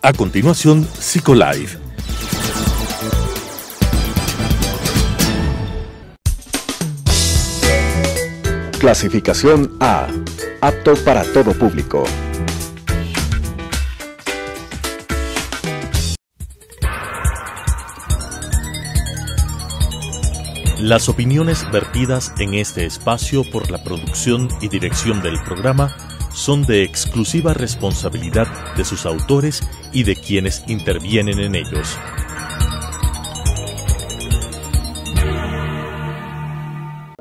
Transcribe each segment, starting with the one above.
A continuación, Psicolife. Clasificación A. Apto para todo público. Las opiniones vertidas en este espacio por la producción y dirección del programa son de exclusiva responsabilidad de sus autores y de quienes intervienen en ellos.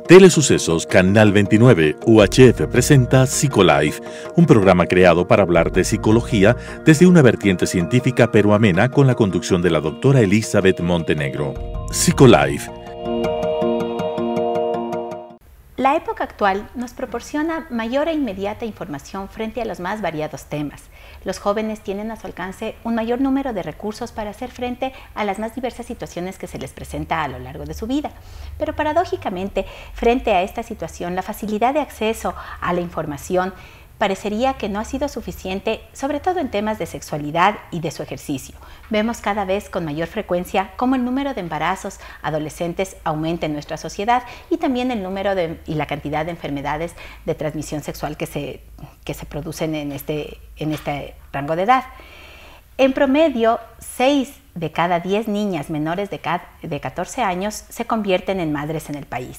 Telesucesos Canal 29 UHF presenta Psicolife, un programa creado para hablar de psicología desde una vertiente científica pero amena con la conducción de la doctora Elizabeth Montenegro. Psicolife. La época actual nos proporciona mayor e inmediata información frente a los más variados temas. Los jóvenes tienen a su alcance un mayor número de recursos para hacer frente a las más diversas situaciones que se les presenta a lo largo de su vida. Pero paradójicamente, frente a esta situación, la facilidad de acceso a la información parecería que no ha sido suficiente, sobre todo en temas de sexualidad y de su ejercicio. Vemos cada vez con mayor frecuencia cómo el número de embarazos adolescentes aumenta en nuestra sociedad y también el número y la cantidad de enfermedades de transmisión sexual que se producen en este rango de edad. En promedio, 6 de cada 10 niñas menores de 14 años se convierten en madres en el país.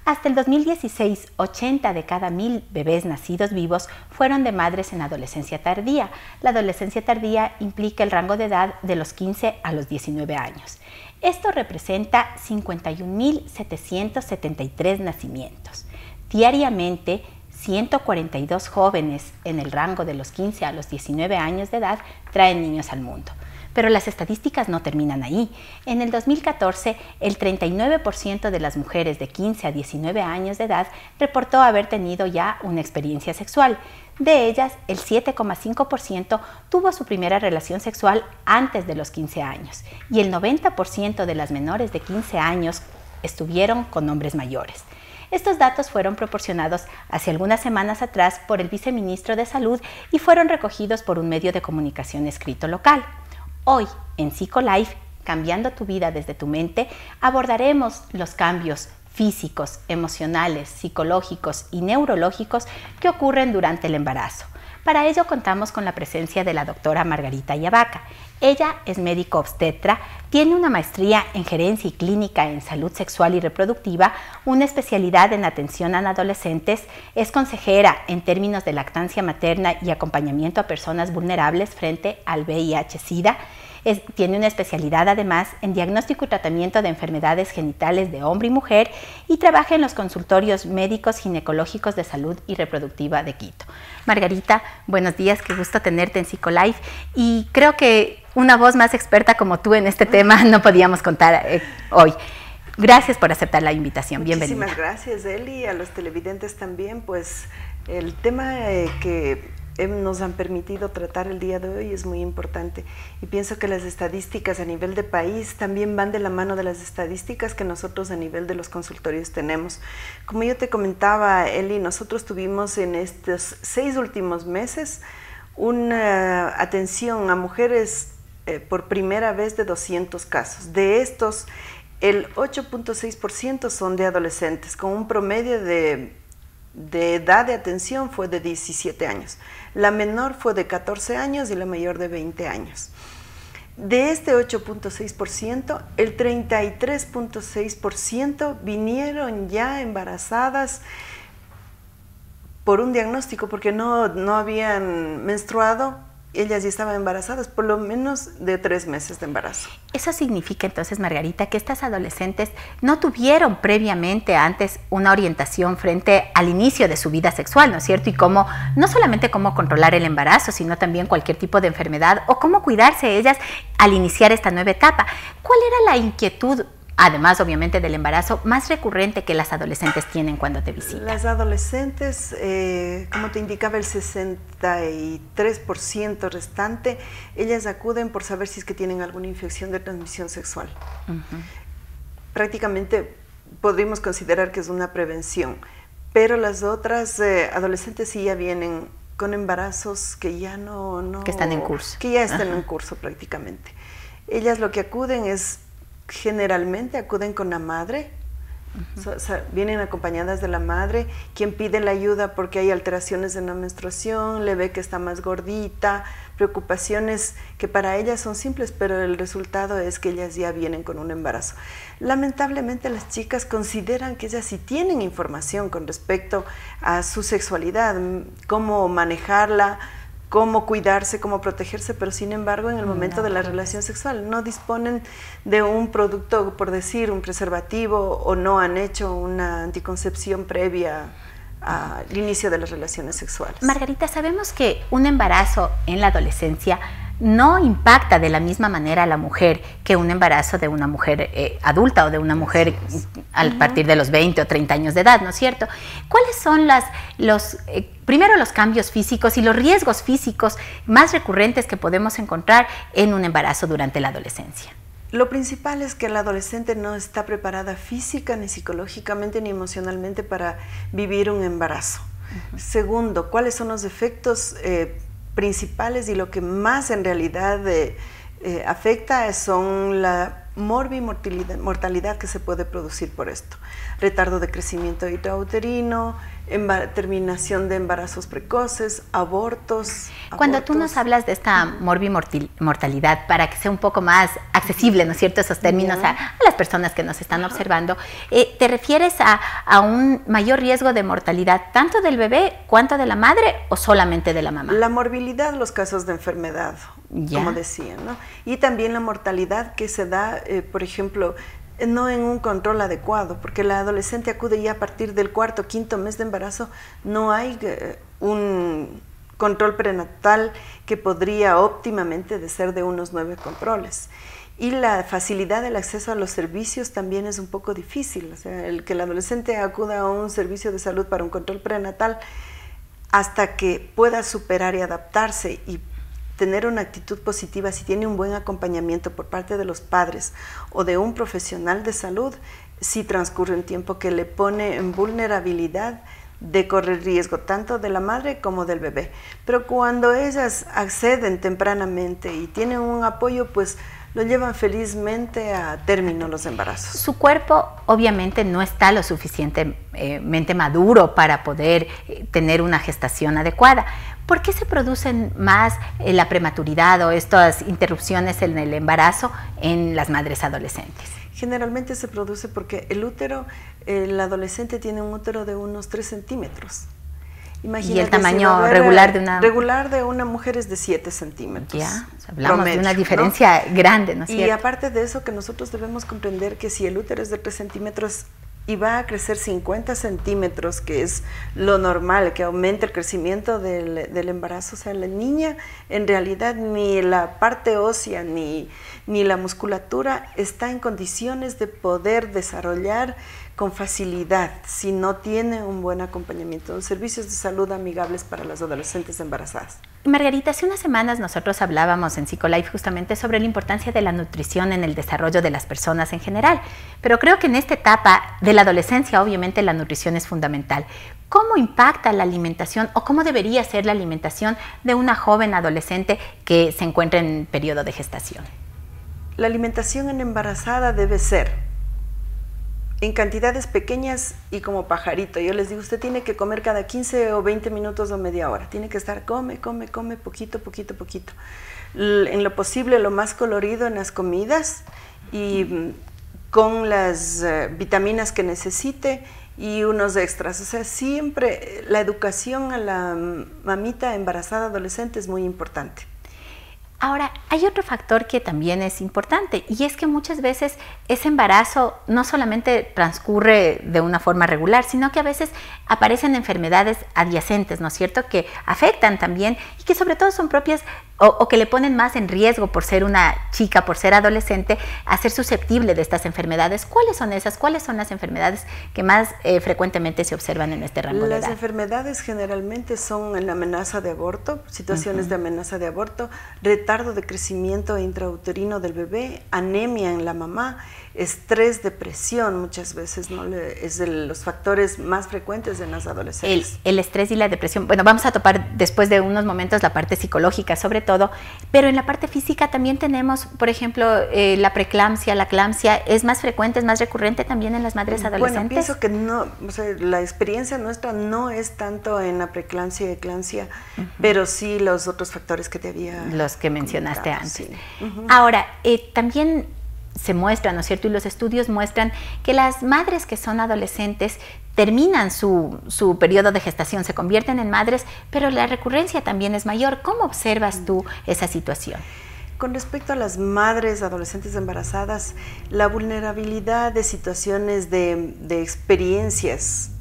Hasta el 2016, 80 de cada 1000 bebés nacidos vivos fueron de madres en adolescencia tardía. La adolescencia tardía implica el rango de edad de los 15 a los 19 años. Esto representa 51.773 nacimientos. Diariamente, 142 jóvenes en el rango de los 15 a los 19 años de edad traen niños al mundo. Pero las estadísticas no terminan ahí. En el 2014, el 39% de las mujeres de 15 a 19 años de edad reportó haber tenido ya una experiencia sexual. De ellas, el 7,5% tuvo su primera relación sexual antes de los 15 años y el 90% de las menores de 15 años estuvieron con hombres mayores. Estos datos fueron proporcionados hace algunas semanas atrás por el viceministro de Salud y fueron recogidos por un medio de comunicación escrito local. Hoy, en Psicolife, Cambiando tu vida desde tu mente, abordaremos los cambios físicos, emocionales, psicológicos y neurológicos que ocurren durante el embarazo. Para ello contamos con la presencia de la doctora Margarita Yavaca. Ella es médico obstetra, tiene una maestría en gerencia y clínica en salud sexual y reproductiva, una especialidad en atención a adolescentes, es consejera en términos de lactancia materna y acompañamiento a personas vulnerables frente al VIH-Sida. Tiene una especialidad además en diagnóstico y tratamiento de enfermedades genitales de hombre y mujer y trabaja en los consultorios médicos ginecológicos de salud y reproductiva de Quito. Margarita, buenos días, qué gusto tenerte en Psicolife y creo que una voz más experta como tú en este tema no podíamos contar hoy. Gracias por aceptar la invitación, bienvenida. Muchísimas gracias, Eli, a los televidentes también, pues el tema que nos han permitido tratar el día de hoy es muy importante y pienso que las estadísticas a nivel de país también van de la mano de las estadísticas que nosotros a nivel de los consultorios tenemos. Como yo te comentaba, Eli, nosotros tuvimos en estos 6 últimos meses una atención a mujeres por primera vez de 200 casos. De estos, el 8.6% son de adolescentes, con un promedio de edad de atención fue de 17 años. La menor fue de 14 años y la mayor de 20 años. De este 8.6%, el 33.6% vinieron ya embarazadas por un diagnóstico, porque no habían menstruado. Ellas ya estaban embarazadas, por lo menos de 3 meses de embarazo. Eso significa entonces, Margarita, que estas adolescentes no tuvieron previamente antes una orientación frente al inicio de su vida sexual, ¿no es cierto? Y cómo, no solamente cómo controlar el embarazo, sino también cualquier tipo de enfermedad o cómo cuidarse ellas al iniciar esta nueva etapa. ¿Cuál era la inquietud, además obviamente del embarazo, más recurrente que las adolescentes tienen cuando te visitan? Las adolescentes, como te indicaba, el 63% restante, ellas acuden por saber si es que tienen alguna infección de transmisión sexual. Prácticamente podríamos considerar que es una prevención, pero las otras adolescentes sí ya vienen con embarazos que ya que están en curso. Que ya están en curso prácticamente. Ellas lo que acuden es, generalmente acuden con la madre, vienen acompañadas de la madre, quien pide la ayuda porque hay alteraciones en la menstruación, le ve que está más gordita, preocupaciones que para ellas son simples, pero el resultado es que ellas ya vienen con un embarazo. Lamentablemente las chicas consideran que ellas sí tienen información con respecto a su sexualidad, cómo manejarla, cómo cuidarse, cómo protegerse, pero sin embargo en el momento de la relación sexual no disponen de un producto, por decir, un preservativo, o no han hecho una anticoncepción previa al inicio de las relaciones sexuales. Margarita, sabemos que un embarazo en la adolescencia no impacta de la misma manera a la mujer que un embarazo de una mujer adulta o de una mujer a partir de los 20 o 30 años de edad, ¿no es cierto? ¿Cuáles son primero los cambios físicos y los riesgos físicos más recurrentes que podemos encontrar en un embarazo durante la adolescencia? Lo principal es que la adolescente no está preparada física, ni psicológicamente, ni emocionalmente para vivir un embarazo. Segundo, ¿cuáles son los efectos principales y lo que más en realidad afecta son la mortalidad que se puede producir por esto? Retardo de crecimiento intrauterino, terminación de embarazos precoces, abortos. Cuando tú nos hablas de esta mortalidad, para que sea un poco más accesible, ¿no es cierto?, esos términos a las personas que nos están observando, ¿te refieres a un mayor riesgo de mortalidad tanto del bebé cuanto de la madre o solamente de la mamá? La morbilidad, los casos de enfermedad, como decían, ¿no? Y también la mortalidad que se da, por ejemplo, no en un control adecuado, porque la adolescente acude ya a partir del cuarto o quinto mes de embarazo, no hay un control prenatal que podría óptimamente ser de unos 9 controles. Y la facilidad del acceso a los servicios también es un poco difícil, o sea, el que el adolescente acuda a un servicio de salud para un control prenatal hasta que pueda superar y adaptarse y tener una actitud positiva, si tiene un buen acompañamiento por parte de los padres o de un profesional de salud, sí transcurre un tiempo que le pone en vulnerabilidad de correr riesgo tanto de la madre como del bebé. Pero cuando ellas acceden tempranamente y tienen un apoyo, pues lo llevan felizmente a término los embarazos. Su cuerpo obviamente no está lo suficientemente maduro para poder tener una gestación adecuada. ¿Por qué se producen más la prematuridad o estas interrupciones en el embarazo en las madres adolescentes? Generalmente se produce porque el útero, el adolescente tiene un útero de unos 3 centímetros. Imagínate, y el tamaño regular de una mujer es de 7 centímetros. Ya, hablamos promedio, de una diferencia, ¿no?, grande, ¿no es cierto? Y aparte de eso, que nosotros debemos comprender que si el útero es de 3 centímetros y va a crecer 50 centímetros, que es lo normal, que aumente el crecimiento del embarazo, o sea, la niña en realidad ni la parte ósea ni la musculatura está en condiciones de poder desarrollar con facilidad si no tiene un buen acompañamiento, servicios de salud amigables para las adolescentes embarazadas. Margarita, hace unas semanas nosotros hablábamos en Psicolife justamente sobre la importancia de la nutrición en el desarrollo de las personas en general, pero creo que en esta etapa de la adolescencia obviamente la nutrición es fundamental. ¿Cómo impacta la alimentación o cómo debería ser la alimentación de una joven adolescente que se encuentra en periodo de gestación? La alimentación en embarazada debe ser en cantidades pequeñas y como pajarito. Yo les digo, usted tiene que comer cada 15 o 20 minutos o media hora. Tiene que estar come, poquito. En lo posible, lo más colorido en las comidas y con las vitaminas que necesite y unos extras. O sea, siempre la educación a la mamita embarazada adolescente es muy importante. Ahora, hay otro factor que también es importante y es que muchas veces ese embarazo no solamente transcurre de una forma regular, sino que a veces aparecen enfermedades adyacentes, ¿no es cierto?, que afectan también y que sobre todo son propias o que le ponen más en riesgo por ser una chica, por ser adolescente, a ser susceptible de estas enfermedades. ¿Cuáles son esas? ¿Cuáles son las enfermedades que más frecuentemente se observan en este rango de edad? Las enfermedades generalmente son la amenaza de aborto, situaciones de amenaza de aborto, retardo de crecimiento intrauterino del bebé, anemia en la mamá, estrés, depresión muchas veces, ¿no? Es de los factores más frecuentes en las adolescentes. El estrés y la depresión, bueno, vamos a topar después de unos momentos la parte psicológica sobre todo, pero en la parte física también tenemos, por ejemplo, la preeclampsia, la eclampsia, ¿es más frecuente, es más recurrente también en las madres adolescentes? Bueno, pienso que no, o sea, la experiencia nuestra no es tanto en la preeclampsia y eclampsia, pero sí los otros factores que te había los que mencionaste antes. Sí. Ahora, también se muestra, ¿no es cierto? Y los estudios muestran que las madres que son adolescentes terminan su periodo de gestación, se convierten en madres, pero la recurrencia también es mayor. ¿Cómo observas tú esa situación? Con respecto a las madres adolescentes embarazadas, la vulnerabilidad de situaciones de experiencias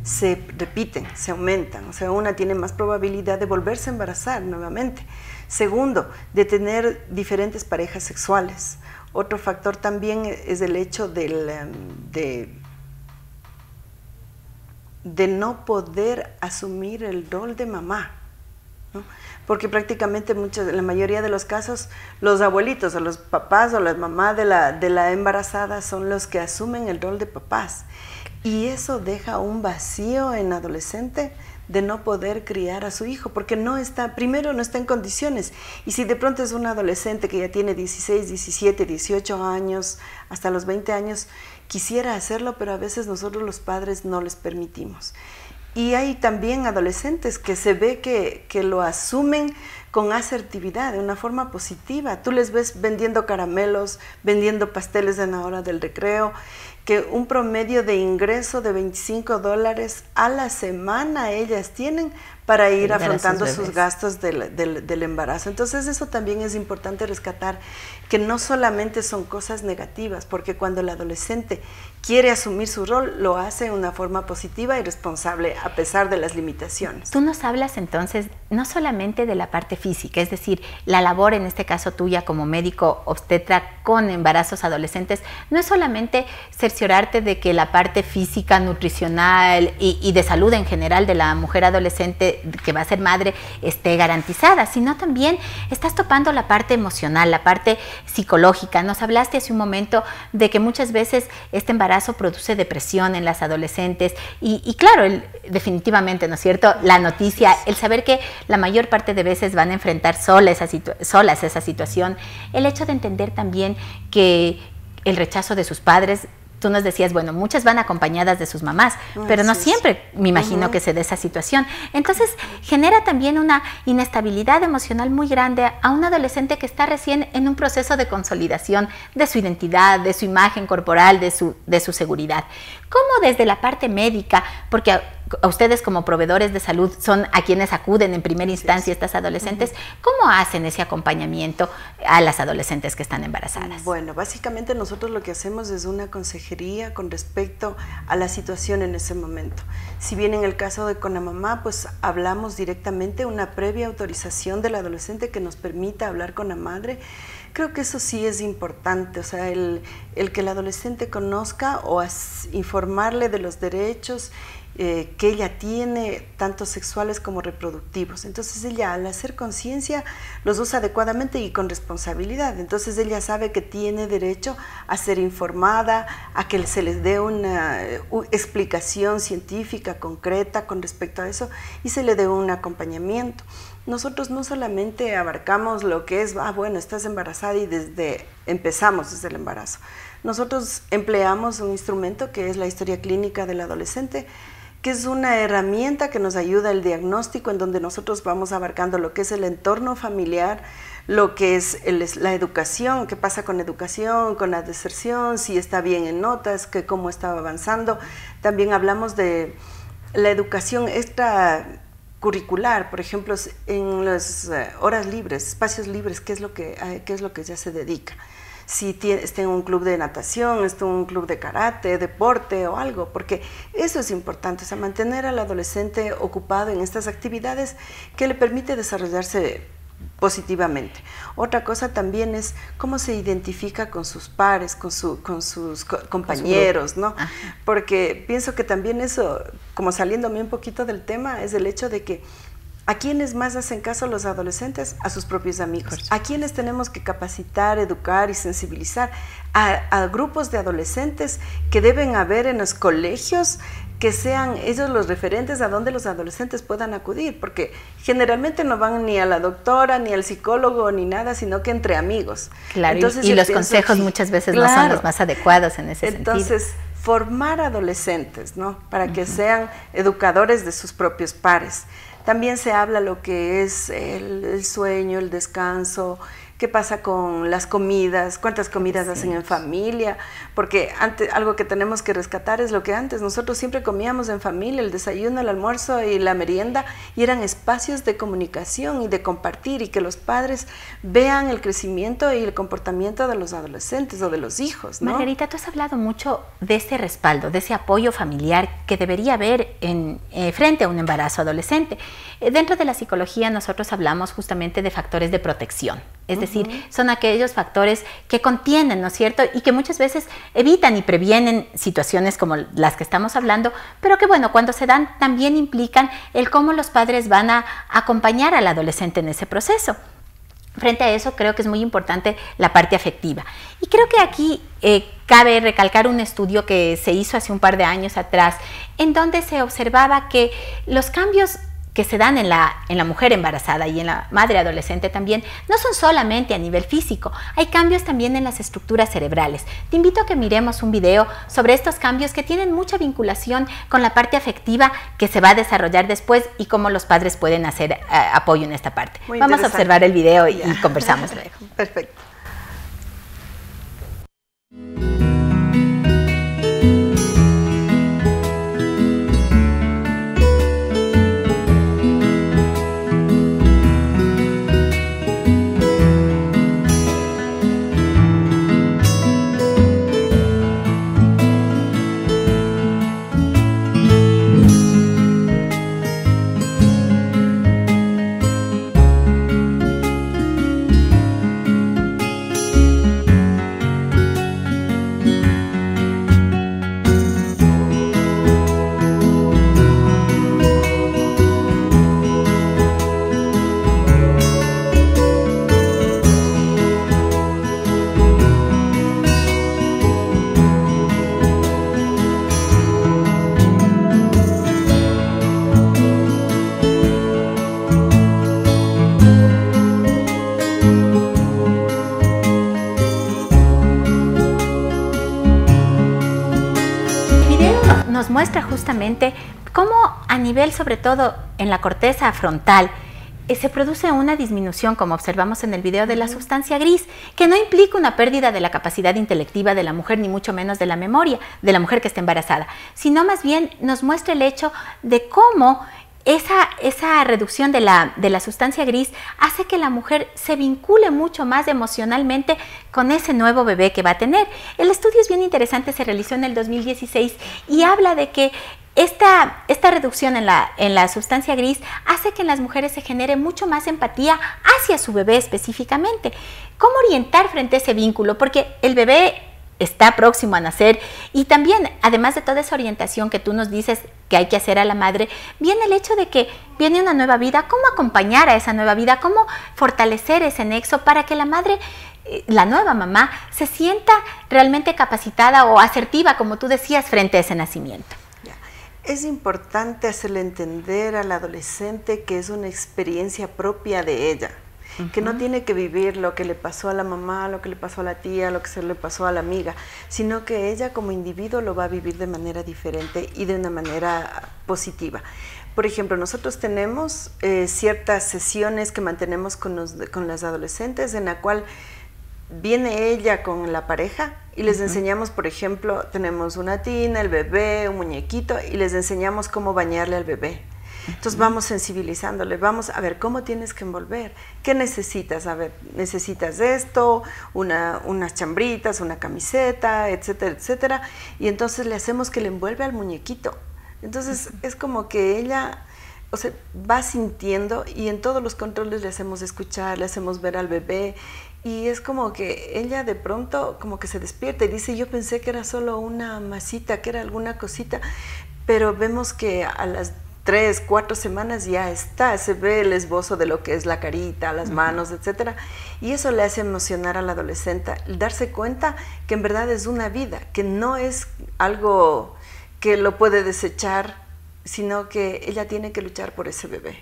se repiten, se aumentan, o sea, una tiene más probabilidad de volverse a embarazar nuevamente. Segundo, de tener diferentes parejas sexuales. Otro factor también es el hecho de no poder asumir el rol de mamá, ¿no? Porque prácticamente en la mayoría de los casos, los abuelitos o los papás o las mamás de la embarazada son los que asumen el rol de papás. Y eso deja un vacío en adolescente de no poder criar a su hijo, porque primero no está en condiciones. Y si de pronto es un adolescente que ya tiene 16, 17, 18 años, hasta los 20 años, quisiera hacerlo, pero a veces nosotros los padres no les permitimos. Y hay también adolescentes que se ve que lo asumen con asertividad, de una forma positiva. Tú les ves vendiendo caramelos, vendiendo pasteles en la hora del recreo, que un promedio de ingreso de $25 a la semana ellas tienen para ir afrontando sus gastos del embarazo. Entonces eso también es importante rescatar, que no solamente son cosas negativas, porque cuando el adolescente quiere asumir su rol, lo hace de una forma positiva y responsable a pesar de las limitaciones. Tú nos hablas entonces no solamente de la parte física, es decir, la labor en este caso tuya como médico obstetra con embarazos adolescentes, no es solamente cerciorarte de que la parte física, nutricional y de salud en general de la mujer adolescente que va a ser madre esté garantizada, sino también estás topando la parte emocional, la parte psicológica. Nos hablaste hace un momento de que muchas veces este embarazo produce depresión en las adolescentes y claro, definitivamente, ¿no es cierto? La noticia, el saber que la mayor parte de veces van a enfrentar solas esa situación, el hecho de entender también que el rechazo de sus padres. Tú nos decías, bueno, muchas van acompañadas de sus mamás, pero no siempre me imagino que se dé esa situación. Entonces, genera también una inestabilidad emocional muy grande a un adolescente que está recién en un proceso de consolidación de su identidad, de su imagen corporal, de su seguridad. ¿Cómo desde la parte médica, porque a ustedes como proveedores de salud son a quienes acuden en primera instancia estas adolescentes, cómo hacen ese acompañamiento a las adolescentes que están embarazadas? Bueno, básicamente nosotros lo que hacemos es una consejería con respecto a la situación en ese momento. Si bien en el caso de con la mamá, pues hablamos directamente, una previa autorización del adolescente que nos permita hablar con la madre. Creo que eso sí es importante, o sea, el que el adolescente conozca o informarle de los derechos que ella tiene, tanto sexuales como reproductivos. Entonces ella, al hacer conciencia, los usa adecuadamente y con responsabilidad. Entonces ella sabe que tiene derecho a ser informada, a que se les dé una explicación científica concreta con respecto a eso y se le dé un acompañamiento. Nosotros no solamente abarcamos lo que es, bueno, estás embarazada y empezamos desde el embarazo. Nosotros empleamos un instrumento que es la historia clínica del adolescente, que es una herramienta que nos ayuda al diagnóstico, en donde nosotros vamos abarcando lo que es el entorno familiar, lo que es la educación, qué pasa con educación, con la deserción, si está bien en notas, cómo está avanzando. También hablamos de la educación extracurricular, por ejemplo, en las horas libres, espacios libres, qué es lo que ya se dedica. Si está en un club de natación, está en un club de karate, deporte o algo, porque eso es importante, o sea, mantener al adolescente ocupado en estas actividades que le permite desarrollarse positivamente. Otra cosa también es cómo se identifica con sus pares, con sus compañeros, ¿no? Ajá. Porque pienso que también eso, como saliéndome un poquito del tema, es el hecho de que ¿a quiénes más hacen caso los adolescentes? A sus propios amigos. ¿A quiénes tenemos que capacitar, educar y sensibilizar? A grupos de adolescentes que deben haber en los colegios, que sean ellos los referentes a donde los adolescentes puedan acudir, porque generalmente no van ni a la doctora, ni al psicólogo, ni nada, sino que entre amigos. Claro, entonces, y los consejos muchas veces no son los más adecuados en ese sentido. Entonces, formar adolescentes, ¿no? Para que sean educadores de sus propios pares. También se habla lo que es el sueño, el descanso, qué pasa con las comidas, cuántas comidas hacen en familia, porque antes, algo que tenemos que rescatar es lo que antes nosotros siempre comíamos en familia, el desayuno, el almuerzo y la merienda, y eran espacios de comunicación y de compartir, y que los padres vean el crecimiento y el comportamiento de los adolescentes o de los hijos, ¿no? Margarita, tú has hablado mucho de ese respaldo, de ese apoyo familiar que debería haber frente a un embarazo adolescente. Dentro de la psicología nosotros hablamos justamente de factores de protección, es decir, son aquellos factores que contienen, ¿no es cierto? Y que muchas veces evitan y previenen situaciones como las que estamos hablando, pero que bueno, cuando se dan también implican el cómo los padres van a acompañar al adolescente en ese proceso. Frente a eso creo que es muy importante la parte afectiva. Y creo que aquí cabe recalcar un estudio que se hizo hace un par de años atrás, en donde se observaba que los cambios que se dan en la mujer embarazada y en la madre adolescente también, no son solamente a nivel físico, hay cambios también en las estructuras cerebrales. Te invito a que miremos un video sobre estos cambios que tienen mucha vinculación con la parte afectiva que se va a desarrollar después y cómo los padres pueden hacer apoyo en esta parte. Vamos a observar el video y conversamos luego. Perfecto. Nos muestra justamente cómo a nivel, sobre todo en la corteza frontal, se produce una disminución, como observamos en el video, de la sustancia gris, que no implica una pérdida de la capacidad intelectiva de la mujer, ni mucho menos de la memoria de la mujer que está embarazada, sino más bien nos muestra el hecho de cómo esa reducción de la sustancia gris hace que la mujer se vincule mucho más emocionalmente con ese nuevo bebé que va a tener. El estudio es bien interesante, se realizó en el 2016 y habla de que esta reducción en la sustancia gris hace que en las mujeres se genere mucho más empatía hacia su bebé específicamente. ¿Cómo orientar frente a ese vínculo? Porque el bebé está próximo a nacer y también, además de toda esa orientación que tú nos dices que hay que hacer a la madre, viene el hecho de que viene una nueva vida. ¿Cómo acompañar a esa nueva vida? ¿Cómo fortalecer ese nexo para que la madre, la nueva mamá, se sienta realmente capacitada o asertiva, como tú decías, frente a ese nacimiento? Es importante hacerle entender al adolescente que es una experiencia propia de ella, que no tiene que vivir lo que le pasó a la mamá, lo que le pasó a la tía, lo que se le pasó a la amiga, sino que ella como individuo lo va a vivir de manera diferente y de una manera positiva. Por ejemplo, nosotros tenemos ciertas sesiones que mantenemos con las adolescentes en la cual viene ella con la pareja y les enseñamos, por ejemplo, tenemos una tina, el bebé, un muñequito y les enseñamos cómo bañarle al bebé. Entonces vamos sensibilizándole, vamos a ver cómo tienes que envolver, qué necesitas, a ver, necesitas esto, unas chambritas, una camiseta, etcétera, etcétera, y entonces le hacemos que le envuelve al muñequito. Entonces es como que ella, o sea, va sintiendo, y en todos los controles le hacemos escuchar, le hacemos ver al bebé, y es como que ella de pronto como que se despierta y dice, yo pensé que era solo una masita, que era alguna cosita, pero vemos que a las 3, 4 semanas ya está, se ve el esbozo de lo que es la carita, las manos, etcétera, y eso le hace emocionar al adolescente, darse cuenta que en verdad es una vida, que no es algo que lo puede desechar, sino que ella tiene que luchar por ese bebé.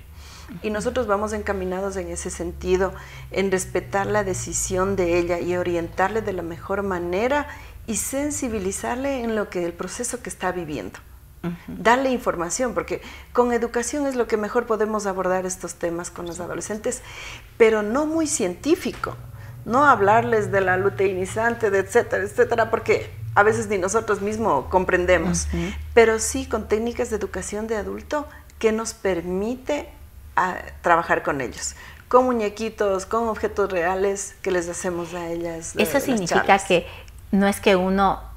Y nosotros vamos encaminados en ese sentido, en respetar la decisión de ella y orientarle de la mejor manera y sensibilizarle en lo que el proceso que está viviendo. Darle información, porque con educación es lo que mejor podemos abordar estos temas con los adolescentes, pero no muy científico, no hablarles de la luteinizante, de etcétera, etcétera, porque a veces ni nosotros mismos comprendemos, pero sí con técnicas de educación de adulto que nos permite trabajar con ellos, con muñequitos, con objetos reales que les hacemos a ellas. Eso significa que no es que uno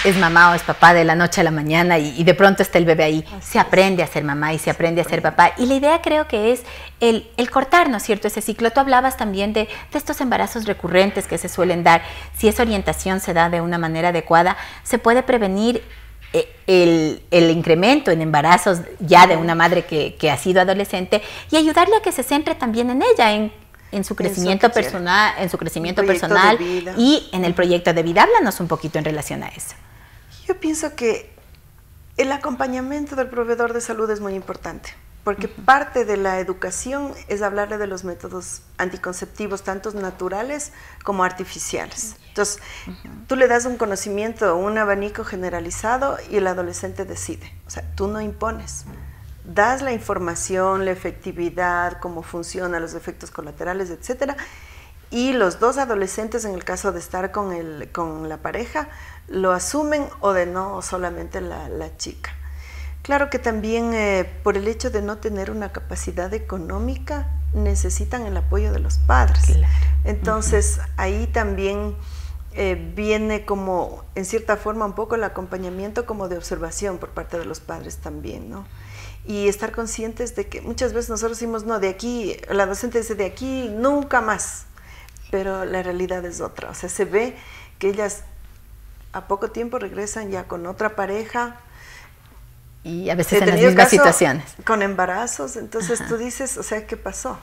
es mamá o es papá de la noche a la mañana y de pronto está el bebé ahí. Se aprende a ser mamá y se aprende a ser papá. Y la idea creo que es el cortar, ¿no es cierto?, ese ciclo. Tú hablabas también de estos embarazos recurrentes que se suelen dar. Si esa orientación se da de una manera adecuada, se puede prevenir el incremento en embarazos ya de una madre que ha sido adolescente y ayudarle a que se centre también en ella, en su crecimiento personal, y en el proyecto de vida. Háblanos un poquito en relación a eso. Yo pienso que el acompañamiento del proveedor de salud es muy importante, porque parte de la educación es hablarle de los métodos anticonceptivos, tanto naturales como artificiales. Entonces, tú le das un conocimiento, un abanico generalizado y el adolescente decide. O sea, tú no impones. Das la información, la efectividad, cómo funciona, los efectos colaterales, etcétera, y los dos adolescentes, en el caso de estar con la pareja, lo asumen o de no, solamente la chica. Claro que también por el hecho de no tener una capacidad económica, necesitan el apoyo de los padres. Claro. Entonces, ahí también viene como, en cierta forma, un poco el acompañamiento como de observación por parte de los padres también, ¿no? Y estar conscientes de que muchas veces nosotros decimos, no, de aquí, el adolescente dice, de aquí nunca más, pero la realidad es otra. O sea, se ve que ellas a poco tiempo regresan ya con otra pareja. Y a veces en las mismas situaciones. Con embarazos, entonces tú dices, o sea, ¿qué pasó?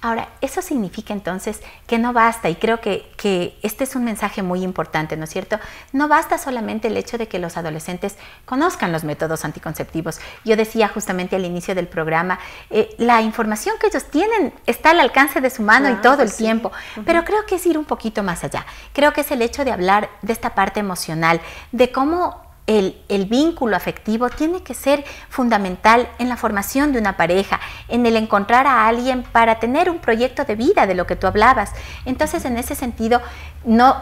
Ahora, eso significa entonces que no basta, y creo que este es un mensaje muy importante, ¿no es cierto? No basta solamente el hecho de que los adolescentes conozcan los métodos anticonceptivos. Yo decía justamente al inicio del programa, la información que ellos tienen está al alcance de su mano y todo el tiempo, pero creo que es ir un poquito más allá. Creo que es el hecho de hablar de esta parte emocional, de cómo el vínculo afectivo tiene que ser fundamental en la formación de una pareja, en el encontrar a alguien para tener un proyecto de vida, de lo que tú hablabas. Entonces, en ese sentido, no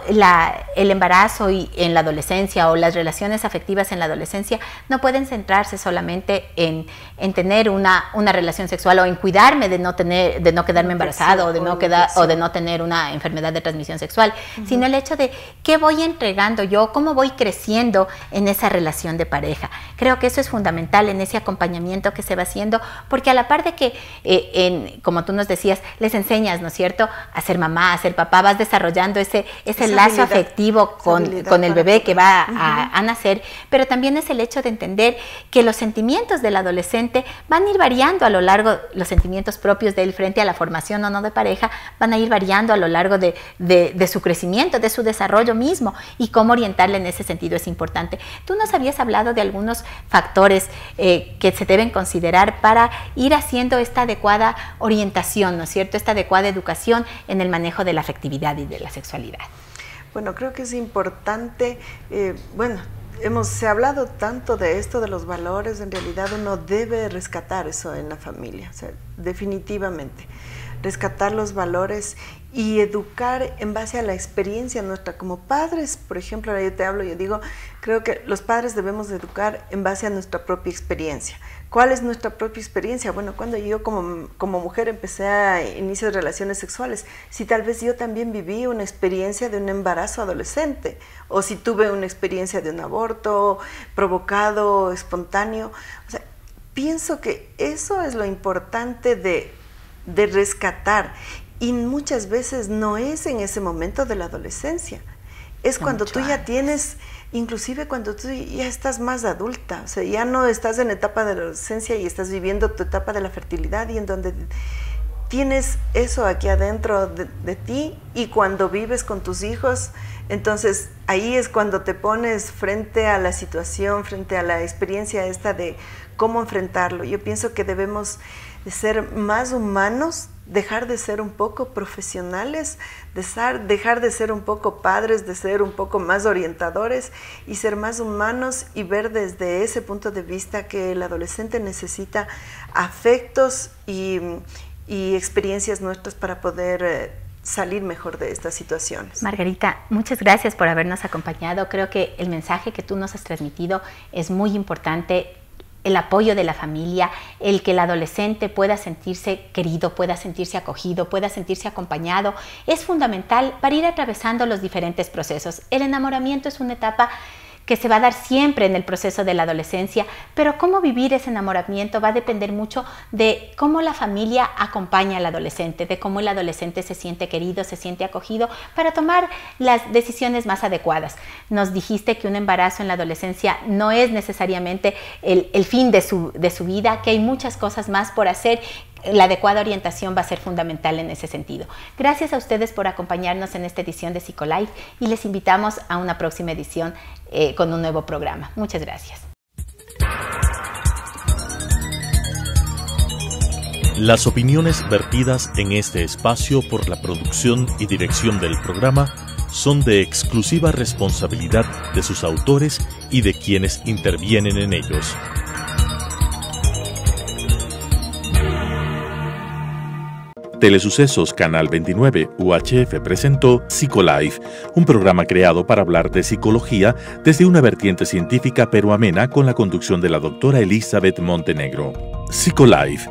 el embarazo y en la adolescencia o las relaciones afectivas en la adolescencia no pueden centrarse solamente en tener una relación sexual o en cuidarme de no quedarme embarazado o de no tener una enfermedad de transmisión sexual, sino el hecho de qué voy entregando yo, cómo voy creciendo en esa relación de pareja. Creo que eso es fundamental en ese acompañamiento que se va haciendo, porque a la par de que, como tú nos decías, les enseñas, ¿no es cierto?, a ser mamá, a ser papá, vas desarrollando ese lazo afectivo con el bebé que va a nacer, pero también es el hecho de entender que los sentimientos del adolescente van a ir variando a lo largo, los sentimientos propios de él frente a la formación o no de pareja, van a ir variando a lo largo de su crecimiento, de su desarrollo mismo, y cómo orientarle en ese sentido es importante. Tú nos habías hablado de algunos factores que se deben considerar para ir haciendo esta adecuada orientación, ¿no es cierto?, esta adecuada educación en el manejo de la afectividad y de la sexualidad. Bueno, creo que es importante, se ha hablado tanto de esto, de los valores, en realidad uno debe rescatar eso en la familia, o sea, definitivamente, rescatar los valores y educar en base a la experiencia nuestra como padres. Por ejemplo, ahora yo digo, creo que los padres debemos educar en base a nuestra propia experiencia. ¿Cuál es nuestra propia experiencia? Bueno, cuando yo como mujer empecé a iniciar relaciones sexuales, si tal vez yo también viví una experiencia de un embarazo adolescente, o si tuve una experiencia de un aborto provocado, espontáneo, o sea, pienso que eso es lo importante de rescatar, y muchas veces no es en ese momento de la adolescencia, es cuando tú ya tienes, inclusive cuando tú ya estás más adulta, o sea, ya no estás en la etapa de la adolescencia y estás viviendo tu etapa de la fertilidad, y en donde tienes eso aquí adentro de ti, y cuando vives con tus hijos, entonces ahí es cuando te pones frente a la situación, frente a la experiencia esta de cómo enfrentarlo. Yo pienso que debemos de ser más humanos, dejar de ser un poco profesionales, dejar de ser un poco padres, de ser un poco más orientadores y ser más humanos, y ver desde ese punto de vista que el adolescente necesita afectos y experiencias nuestras para poder salir mejor de estas situaciones. Margarita, muchas gracias por habernos acompañado. Creo que el mensaje que tú nos has transmitido es muy importante. El apoyo de la familia, el que el adolescente pueda sentirse querido, pueda sentirse acogido, pueda sentirse acompañado, es fundamental para ir atravesando los diferentes procesos. El enamoramiento es una etapa que se va a dar siempre en el proceso de la adolescencia, pero cómo vivir ese enamoramiento va a depender mucho de cómo la familia acompaña al adolescente, de cómo el adolescente se siente querido, se siente acogido, para tomar las decisiones más adecuadas. Nos dijiste que un embarazo en la adolescencia no es necesariamente el fin de su vida, que hay muchas cosas más por hacer. La adecuada orientación va a ser fundamental en ese sentido. Gracias a ustedes por acompañarnos en esta edición de Psicolife, y les invitamos a una próxima edición con un nuevo programa. Muchas gracias. Las opiniones vertidas en este espacio por la producción y dirección del programa son de exclusiva responsabilidad de sus autores y de quienes intervienen en ellos. Telesucesos Canal 29 UHF presentó Psicolife, un programa creado para hablar de psicología desde una vertiente científica pero amena, con la conducción de la doctora Elizabeth Montenegro. Psicolife,